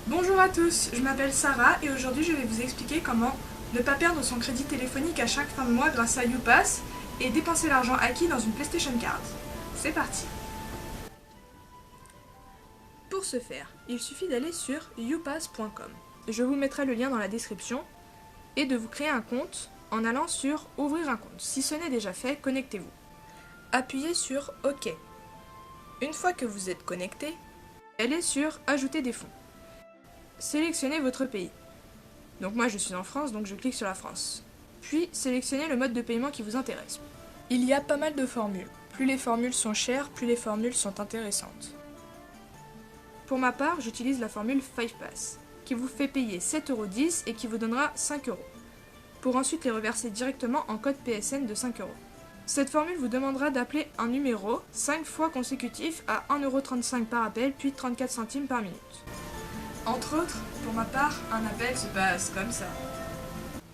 Bonjour à tous, je m'appelle Sarah et aujourd'hui je vais vous expliquer comment ne pas perdre son crédit téléphonique à chaque fin de mois grâce à YouPass et dépenser l'argent acquis dans une PlayStation Card. C'est parti. Pour ce faire, il suffit d'aller sur youpass.com. Je vous mettrai le lien dans la description et de vous créer un compte en allant sur Ouvrir un compte. Si ce n'est déjà fait, connectez-vous. Appuyez sur OK. Une fois que vous êtes connecté, allez sur Ajouter des fonds. Sélectionnez votre pays. Donc moi je suis en France, donc je clique sur la France. Puis sélectionnez le mode de paiement qui vous intéresse. Il y a pas mal de formules. Plus les formules sont chères, plus les formules sont intéressantes. Pour ma part, j'utilise la formule 5Pass, qui vous fait payer 7,10€ et qui vous donnera 5€, pour ensuite les reverser directement en code PSN de 5€. Cette formule vous demandera d'appeler un numéro 5 fois consécutif à 1,35€ par appel, puis 34 centimes par minute. Entre autres, pour ma part, un appel se passe comme ça.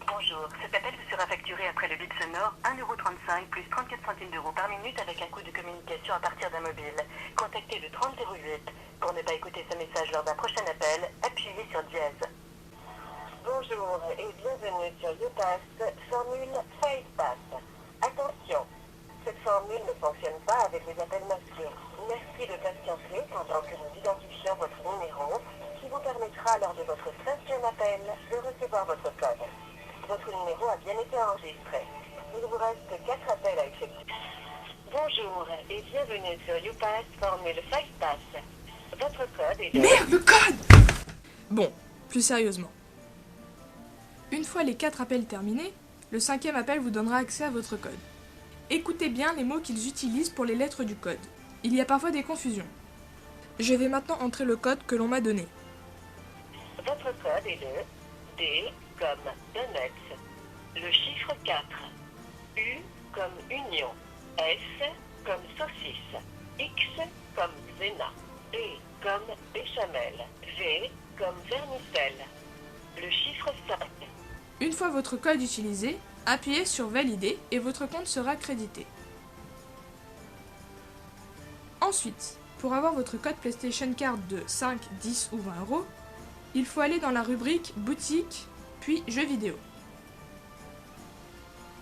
Bonjour, cet appel vous sera facturé après le bip sonore 1,35€ plus 34 centimes d'euros par minute avec un coût de communication à partir d'un mobile. Contactez le 3008. Pour ne pas écouter ce message lors d'un prochain appel, appuyez sur dièse. Bonjour et bienvenue sur YouPass, formule 5Pass. Attention, cette formule ne fonctionne pas avec les appels masqués. Merci de patienter pendant que nous identifions votre numéro, qui vous permettra lors de votre 5e appel de recevoir votre code. Votre numéro a bien été enregistré. Il vous reste 4 appels à effectuer. Bonjour et bienvenue sur YouPass, formule 5Pass. Votre code est de... Merde, le code! Bon, plus sérieusement. Une fois les 4 appels terminés, le 5e appel vous donnera accès à votre code. Écoutez bien les mots qu'ils utilisent pour les lettres du code. Il y a parfois des confusions. Je vais maintenant entrer le code que l'on m'a donné. Votre code est de D comme Donuts, le chiffre 4, U comme Union, S comme Saucisse, X comme Zéna, B comme Béchamel, V comme Vermicelle, le chiffre 5. Une fois votre code utilisé, appuyez sur Valider et votre compte sera crédité. Ensuite, pour avoir votre code PlayStation Card de 5, 10 ou 20€, il faut aller dans la rubrique Boutique, puis Jeux vidéo.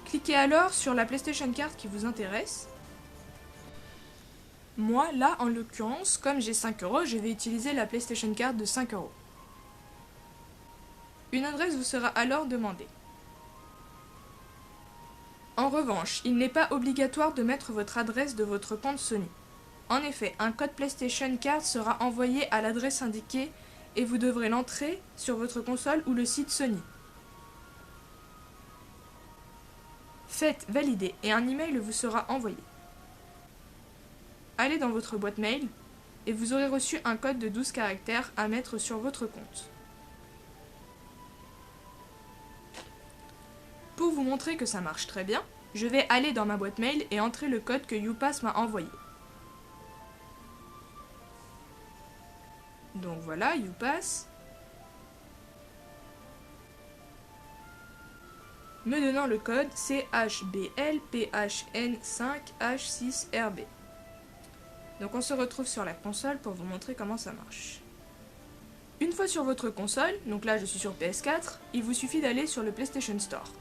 Cliquez alors sur la PlayStation Card qui vous intéresse. Moi, là, en l'occurrence, comme j'ai 5€, je vais utiliser la PlayStation Card de 5€. Une adresse vous sera alors demandée. En revanche, il n'est pas obligatoire de mettre votre adresse de votre compte Sony. En effet, un code PlayStation Card sera envoyé à l'adresse indiquée et vous devrez l'entrer sur votre console ou le site Sony. Faites valider et un email vous sera envoyé. Allez dans votre boîte mail et vous aurez reçu un code de 12 caractères à mettre sur votre compte. Pour vous montrer que ça marche très bien, je vais aller dans ma boîte mail et entrer le code que YouPass m'a envoyé. Donc voilà, YouPass. Me donnant le code CHBLPHN5H6RB. Donc on se retrouve sur la console pour vous montrer comment ça marche. Une fois sur votre console, donc là je suis sur PS4, il vous suffit d'aller sur le PlayStation Store.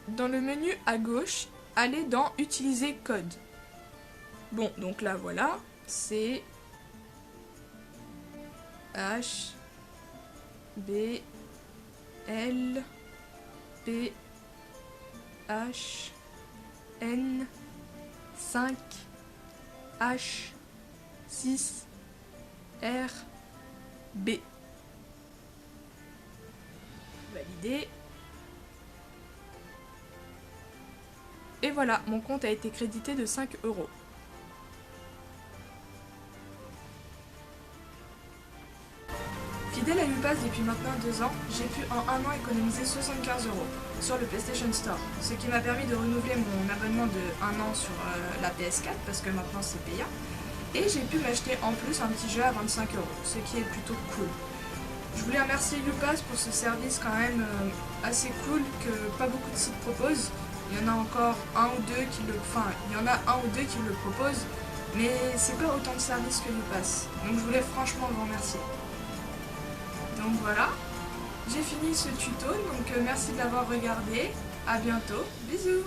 Dans le menu à gauche, allez dans Utiliser code. Bon, donc là voilà, c'est H B L P H N 5 H 6 R B. Validé. Et voilà, mon compte a été crédité de 5€. Fidèle à YouPass depuis maintenant 2 ans, j'ai pu en un an économiser 75€ sur le PlayStation Store, ce qui m'a permis de renouveler mon abonnement de 1 an sur la PS4 parce que maintenant c'est payant, et j'ai pu m'acheter en plus un petit jeu à 25€, ce qui est plutôt cool. Je voulais remercier YouPass pour ce service quand même assez cool que pas beaucoup de sites proposent. Il y en a encore un ou deux qui le proposent, mais c'est pas autant de services que YouPass. Donc je voulais franchement vous remercier. Donc voilà, j'ai fini ce tuto, donc merci de l'avoir regardé. À bientôt, bisous.